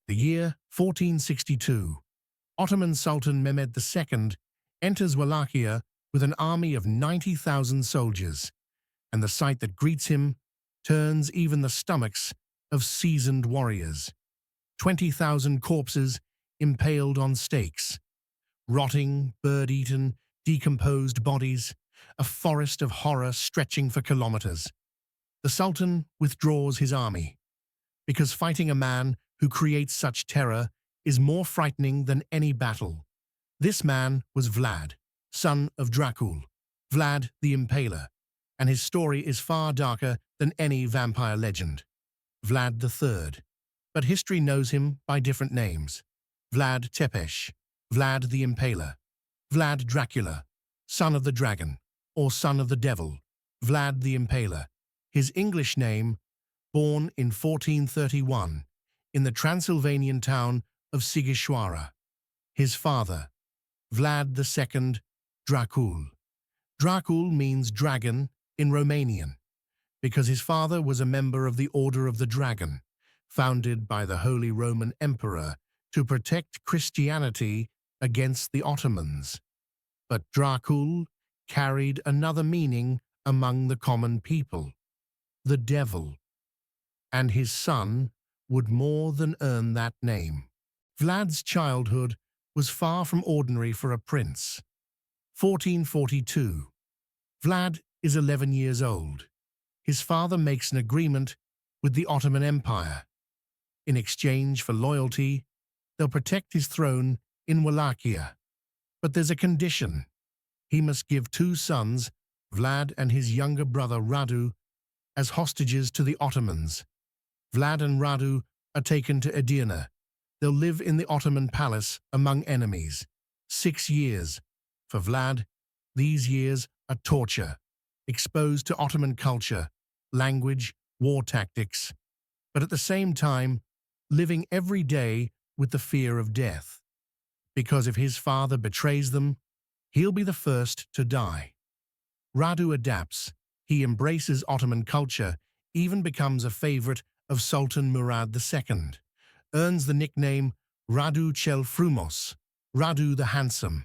The year 1462. Ottoman Sultan Mehmed II enters Wallachia with an army of 90,000 soldiers, and the sight that greets him turns even the stomachs of seasoned warriors. 20,000 corpses impaled on stakes, rotting, bird-eaten, decomposed bodies, a forest of horror stretching for kilometers. The Sultan withdraws his army, because fighting a man who creates such terror is more frightening than any battle. This man was Vlad, son of Dracula, Vlad the Impaler, and his story is far darker than any vampire legend. Vlad III, but history knows him by different names. Vlad Tepes, Vlad the Impaler, Vlad Dracula, son of the dragon, or son of the devil, Vlad the Impaler. His English name, born in 1431 in the Transylvanian town of Sighișoara. His father, Vlad II Dracul. Dracul means dragon in Romanian, because his father was a member of the Order of the Dragon, founded by the Holy Roman Emperor to protect Christianity against the Ottomans. But Dracul carried another meaning among the common people, the devil, and his son would more than earn that name. Vlad's childhood was far from ordinary for a prince. 1442. Vlad is 11 years old. His father makes an agreement with the Ottoman Empire. In exchange for loyalty, they'll protect his throne in Wallachia. But there's a condition. He must give 2 sons, Vlad and his younger brother Radu, as hostages to the Ottomans. Vlad and Radu are taken to Edirne. They'll live in the Ottoman palace among enemies. 6 years. For Vlad, these years are torture, exposed to Ottoman culture, language, war tactics, but at the same time, living every day with the fear of death. Because if his father betrays them, he'll be the first to die. Radu adapts. He embraces Ottoman culture, even becomes a favorite of Sultan Murad II, earns the nickname Radu cel Frumos, Radu the Handsome.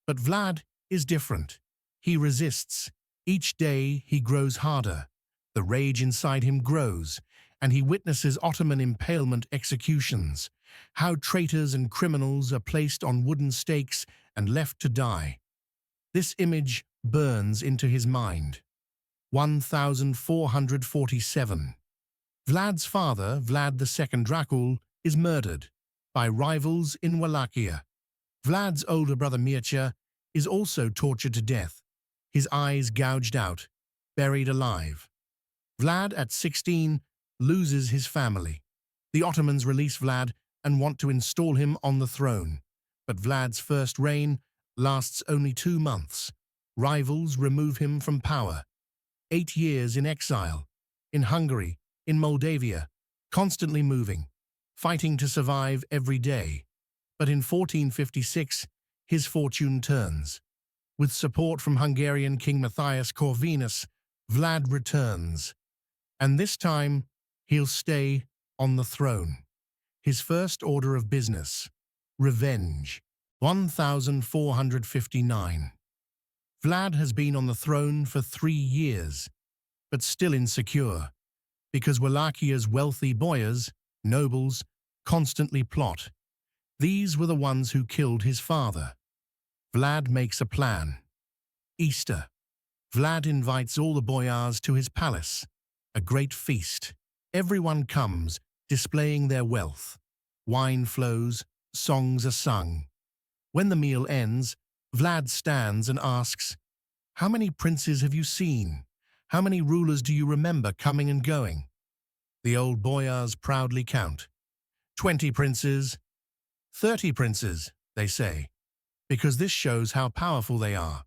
But Vlad is different. He resists. Each day he grows harder. The rage inside him grows, and he witnesses Ottoman impalement executions, how traitors and criminals are placed on wooden stakes and left to die. This image burns into his mind. 1447. Vlad's father, Vlad II Dracul, is murdered by rivals in Wallachia. Vlad's older brother Mircea is also tortured to death, his eyes gouged out, buried alive. Vlad, at 16, loses his family. The Ottomans release Vlad and want to install him on the throne, but Vlad's first reign lasts only 2 months. Rivals remove him from power. 8 years in exile, in Hungary, in Moldavia, constantly moving, fighting to survive every day. But in 1456, his fortune turns. With support from Hungarian King Matthias Corvinus, Vlad returns. And this time, he'll stay on the throne. His first order of business, revenge. 1459. Vlad has been on the throne for 3 years, but still insecure, because Wallachia's wealthy boyars, nobles, constantly plot. These were the ones who killed his father. Vlad makes a plan. Easter. Vlad invites all the boyars to his palace, a great feast. Everyone comes, displaying their wealth. Wine flows, songs are sung. When the meal ends, Vlad stands and asks, "How many princes have you seen? How many rulers do you remember coming and going?" The old boyars proudly count. 20 princes, 30 princes, they say, because this shows how powerful they are.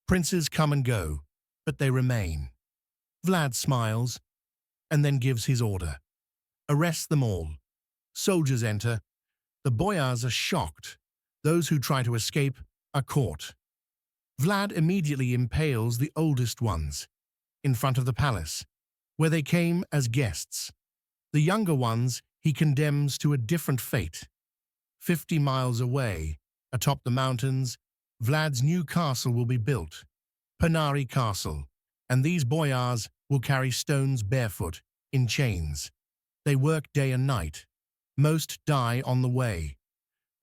Princes come and go, but they remain. Vlad smiles, and then gives his order. Arrest them all. Soldiers enter. The boyars are shocked. Those who try to escape are caught. Vlad immediately impales the oldest ones in front of the palace, where they came as guests. The younger ones he he condemns to a different fate. 50 miles away, atop the mountains, Vlad's new castle will be built, Panari Castle, and these boyars will carry stones barefoot, in chains. They work day and night. Most die on the way.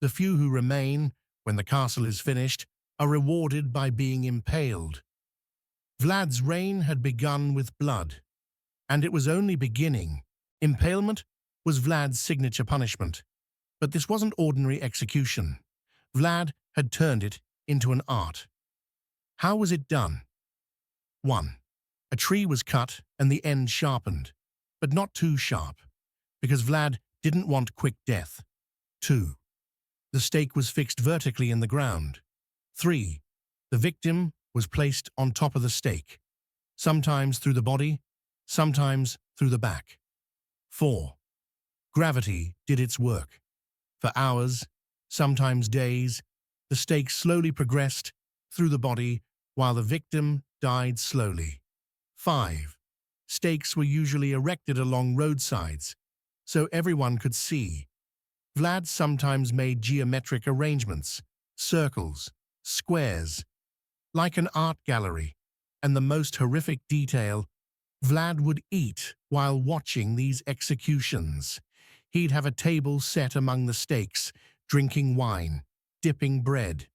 The few who remain, when the castle is finished, are rewarded by being impaled. Vlad's reign had begun with blood, and it was only beginning. Impalement was Vlad's signature punishment. But this wasn't ordinary execution. Vlad had turned it into an art. How was it done? 1. A tree was cut and the end sharpened, but not too sharp, because Vlad didn't want quick death. 2. The stake was fixed vertically in the ground. 3. The victim was placed on top of the stake, sometimes through the body, sometimes through the back. 4. Gravity did its work. For hours, sometimes days, the stake slowly progressed through the body while the victim died slowly. 5. Stakes were usually erected along roadsides, so everyone could see. Vlad sometimes made geometric arrangements, circles, squares, like an art gallery, and the most horrific detail, Vlad would eat while watching these executions. He'd have a table set among the stakes, drinking wine, dipping bread.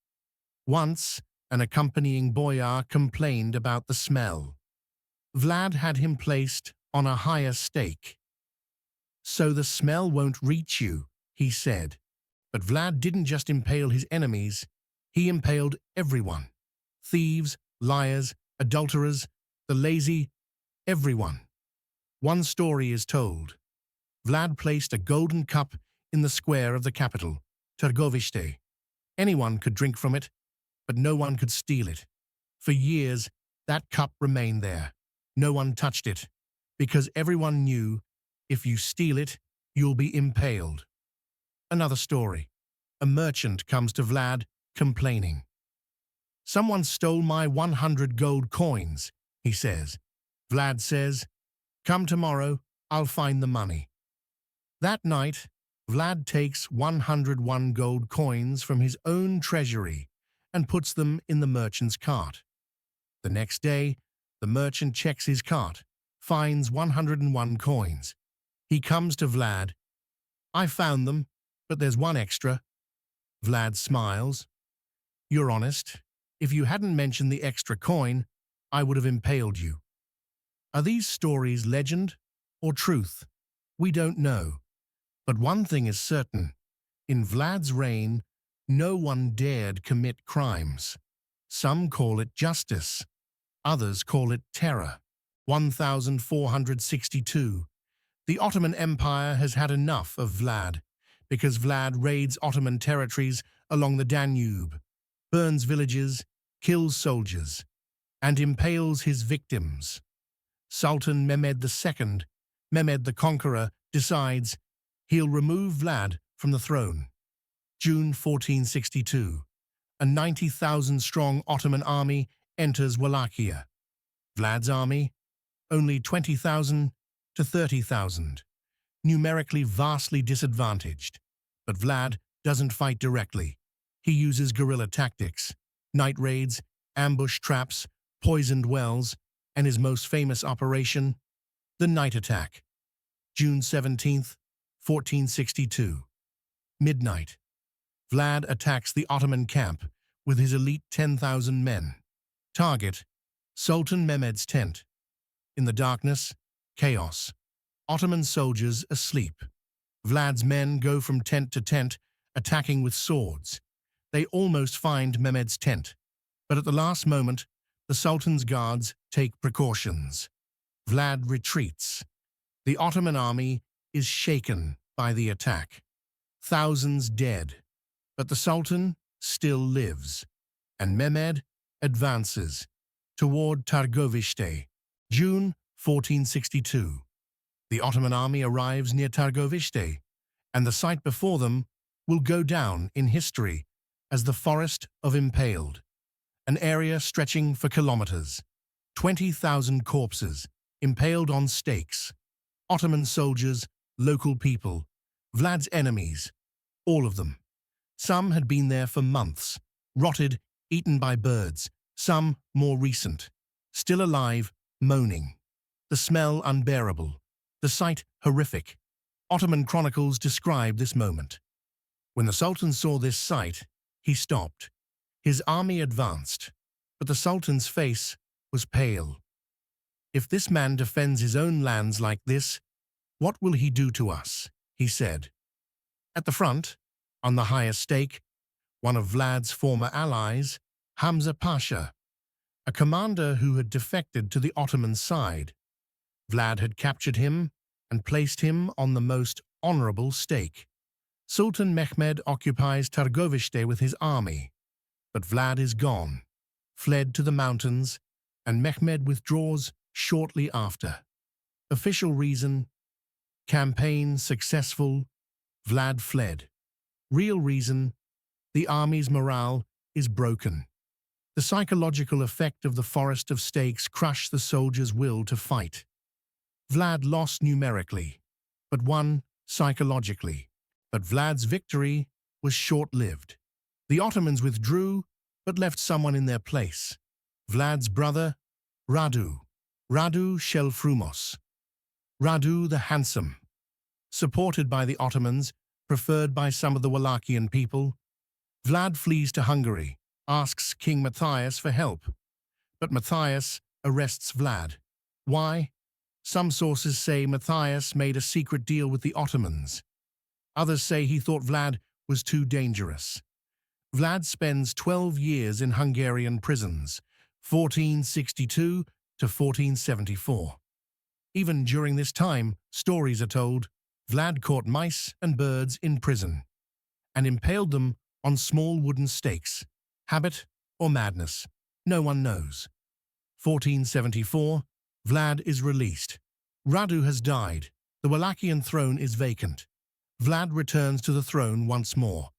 Once, an accompanying boyar complained about the smell. Vlad had him placed on a higher stake. "So the smell won't reach you," he said. But Vlad didn't just impale his enemies, he impaled everyone. Thieves, liars, adulterers, the lazy, everyone. One story is told. Vlad placed a golden cup in the square of the capital, Târgoviște. Anyone could drink from it, but no one could steal it. For years, that cup remained there. No one touched it, because everyone knew if you steal it, you'll be impaled. Another story. A merchant comes to Vlad, complaining. "Someone stole my 100 gold coins," he says. Vlad says, "Come tomorrow, I'll find the money." That night, Vlad takes 101 gold coins from his own treasury and puts them in the merchant's cart. The next day, the merchant checks his cart, finds 101 coins. He comes to Vlad. "I found them, but there's one extra." Vlad smiles. "You're honest. If you hadn't mentioned the extra coin, I would have impaled you." Are these stories legend or truth? We don't know. But one thing is certain. In Vlad's reign, no one dared commit crimes. Some call it justice. Others call it terror. 1462. The Ottoman Empire has had enough of Vlad, because Vlad raids Ottoman territories along the Danube, burns villages, kills soldiers, and impales his victims. Sultan Mehmed II, Mehmed the Conqueror, decides he'll remove Vlad from the throne. June 1462. A 90,000-strong Ottoman army enters Wallachia. Vlad's army? Only 20,000 to 30,000. Numerically vastly disadvantaged. But Vlad doesn't fight directly. He uses guerrilla tactics, night raids, ambush traps, poisoned wells, and his most famous operation, the night attack. June 17th, 1462. Midnight. Vlad attacks the Ottoman camp with his elite 10,000 men. Target: Sultan Mehmed's tent. In the darkness, chaos. Ottoman soldiers asleep. Vlad's men go from tent to tent, attacking with swords. They almost find Mehmed's tent, but at the last moment, the Sultan's guards take precautions. Vlad retreats. The Ottoman army is shaken by the attack. Thousands dead, but the Sultan still lives, and Mehmed advances toward Târgoviște. June 1462. The Ottoman army arrives near Târgoviște, and the sight before them will go down in history as the Forest of Impaled, an area stretching for kilometers. 20,000 corpses impaled on stakes. Ottoman soldiers, local people, Vlad's enemies, all of them. Some had been there for months, rotted, eaten by birds, some more recent, still alive, moaning. The smell unbearable, the sight horrific. Ottoman chronicles describe this moment. When the Sultan saw this sight, he stopped. His army advanced, but the Sultan's face was pale. "If this man defends his own lands like this, what will he do to us?" he said. At the front, on the highest stake, one of Vlad's former allies, Hamza Pasha, a commander who had defected to the Ottoman side. Vlad had captured him and placed him on the most honorable stake. Sultan Mehmed occupies Targovishte with his army, but Vlad is gone, fled to the mountains, and Mehmed withdraws shortly after. Official reason: campaign successful, Vlad fled. Real reason: the army's morale is broken. The psychological effect of the forest of stakes crushed the soldiers' will to fight. Vlad lost numerically, but won psychologically. But Vlad's victory was short-lived. The Ottomans withdrew, but left someone in their place. Vlad's brother, Radu Shelfrumos. Radu the Handsome. Supported by the Ottomans, preferred by some of the Wallachian people, Vlad flees to Hungary, asks King Matthias for help. But Matthias arrests Vlad. Why? Some sources say Matthias made a secret deal with the Ottomans. Others say he thought Vlad was too dangerous. Vlad spends 12 years in Hungarian prisons, 1462 to 1474. Even during this time, stories are told, Vlad caught mice and birds in prison and impaled them on small wooden stakes. Habit or madness? No one knows. 1474, Vlad is released. Radu has died. The Wallachian throne is vacant. Vlad returns to the throne once more.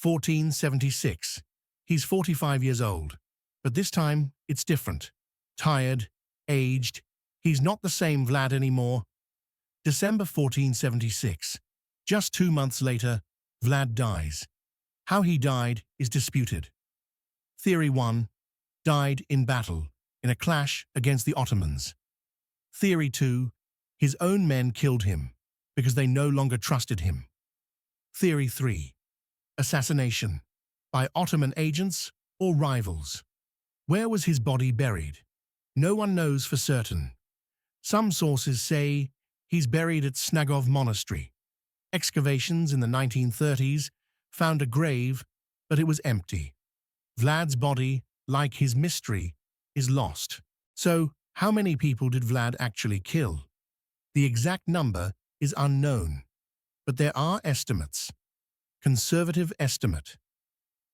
1476. He's 45 years old. But this time, it's different. Tired, aged. He's not the same Vlad anymore. December 1476. Just 2 months later, Vlad dies. How he died is disputed. Theory 1. Died in battle, in a clash against the Ottomans. Theory 2. His own men killed him, because they no longer trusted him. Theory 3. Assassination, by Ottoman agents or rivals. Where was his body buried? No one knows for certain. Some sources say he's buried at Snagov Monastery. Excavations in the 1930s found a grave, but it was empty. Vlad's body, like his mystery, is lost. So, how many people did Vlad actually kill? The exact number is unknown, but there are estimates. Conservative estimate: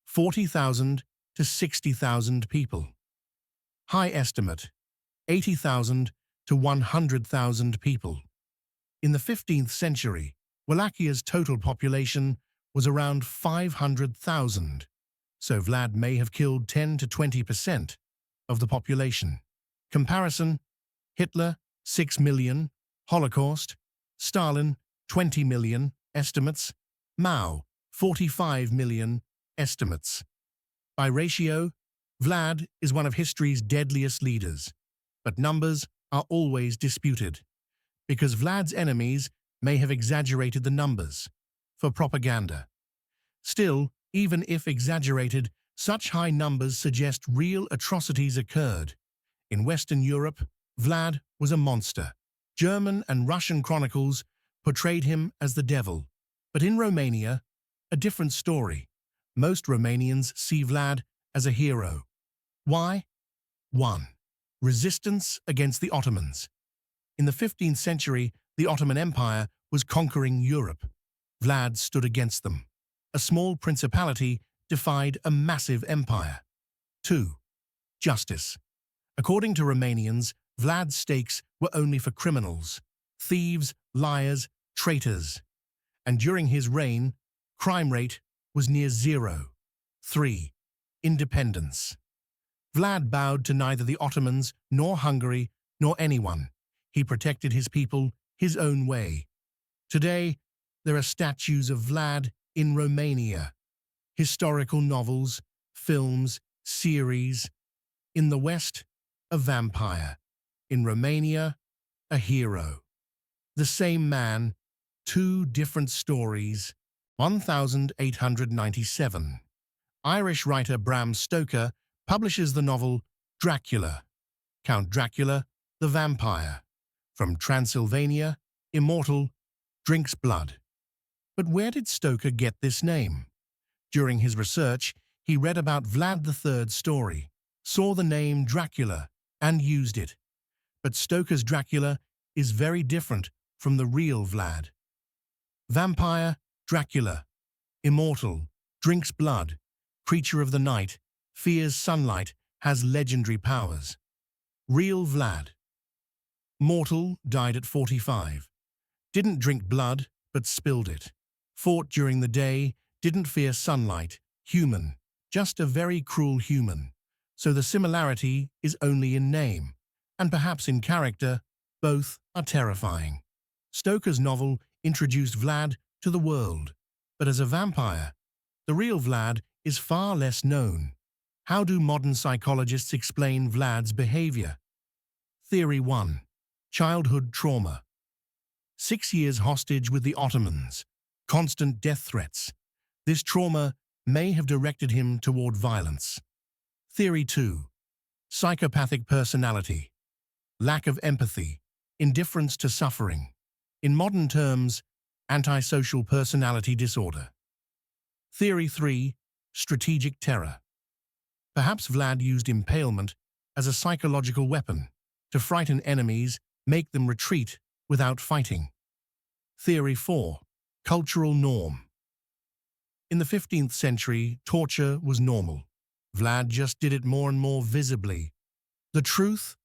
40,000 to 60,000 people. High estimate: 80,000 to 100,000 people. In the 15th century, Wallachia's total population was around 500,000, so Vlad may have killed 10 to 20% of the population. Comparison: Hitler, 6 million, Holocaust, Stalin, 20 million, estimates, Mao, 45 million, estimates. By ratio, Vlad is one of history's deadliest leaders, but numbers are always disputed, because Vlad's enemies may have exaggerated the numbers for propaganda. Still, even if exaggerated, such high numbers suggest real atrocities occurred. In Western Europe, Vlad was a monster. German and Russian chronicles portrayed him as the devil. But in Romania, a different story. Most Romanians see Vlad as a hero. Why? 1. Resistance against the Ottomans. In the 15th century, the Ottoman Empire was conquering Europe. Vlad stood against them. A small principality defied a massive empire. 2. Justice. According to Romanians, Vlad's stakes were only for criminals, thieves, liars, traitors. And during his reign, crime rate was near zero. 3. Independence. Vlad bowed to neither the Ottomans, nor Hungary, nor anyone. He protected his people his own way. Today, There are statues of Vlad in Romania, historical novels, films, series. In the West, a vampire. In Romania, a hero. The same man, two different stories. 1897. Irish writer Bram Stoker publishes the novel Dracula, Count Dracula, the vampire. From Transylvania, immortal, drinks blood. But where did Stoker get this name? During his research, he read about Vlad III's story, saw the name Dracula, and used it. But Stoker's Dracula is very different from the real Vlad. Vampire, Dracula. Immortal, drinks blood, creature of the night, fears sunlight, has legendary powers. Real Vlad. Mortal, died at 45. Didn't drink blood, but spilled it. Fought during the day, didn't fear sunlight. Human, just a very cruel human. So the similarity is only in name, and perhaps in character. Both are terrifying. Stoker's novel introduced Vlad to the world, but as a vampire, the real Vlad is far less known. How do modern psychologists explain Vlad's behavior? Theory 1. Childhood trauma. 6 years hostage with the Ottomans. Constant death threats. This trauma may have directed him toward violence. Theory 2. Psychopathic personality. Lack of empathy. Indifference to suffering. In modern terms, antisocial personality disorder. Theory 3. Strategic terror. Perhaps Vlad used impalement as a psychological weapon to frighten enemies, make them retreat without fighting. Theory 4. Cultural norm. In the 15th century, torture was normal. Vlad just did it more and more visibly. The truth?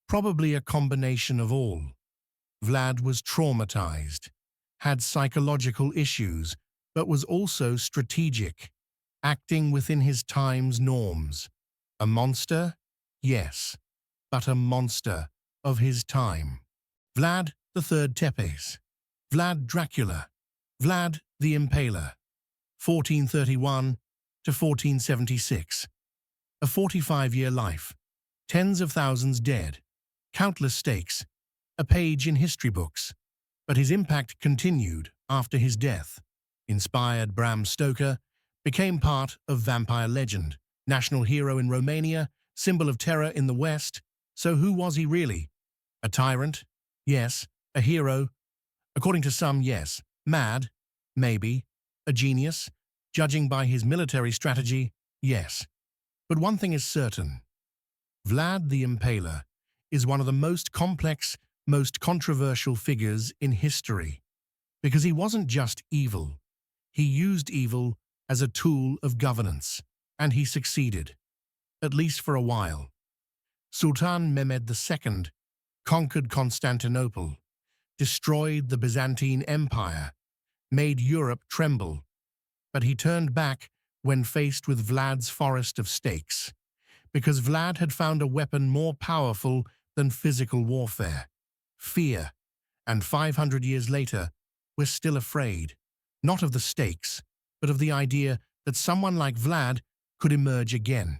Probably a combination of all. Vlad was traumatized, had psychological issues, but was also strategic, acting within his time's norms. A monster? Yes, but a monster of his time. Vlad III Tepes. Vlad Dracula. Vlad the Impaler. 1431 to 1476. A 45-year life. Tens of thousands dead. Countless stakes. A page in history books. But his impact continued after his death. Inspired Bram Stoker, became part of vampire legend, national hero in Romania, symbol of terror in the West. So who was he really? A tyrant? Yes. A hero? According to some, yes. Mad? Maybe. A genius? Judging by his military strategy? Yes. But one thing is certain. Vlad the Impaler is one of the most complex, most controversial figures in history. Because he wasn't just evil. He used evil as a tool of governance, and he succeeded, at least for a while. Sultan Mehmed II conquered Constantinople, destroyed the Byzantine Empire, made Europe tremble, but he turned back when faced with Vlad's forest of stakes, because Vlad had found a weapon more powerful than physical warfare, fear, and 500 years later, we're still afraid, not of the stakes, but of the idea that someone like Vlad could emerge again,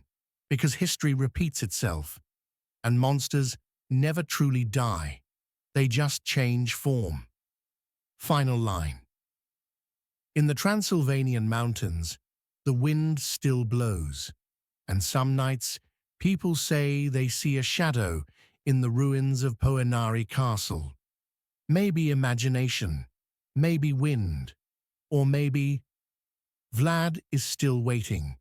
because history repeats itself, and monsters never truly die. They just change form. Final line. In the Transylvanian mountains, the wind still blows, and some nights people say they see a shadow in the ruins of Poenari Castle. Maybe imagination, maybe wind, or maybe Vlad is still waiting,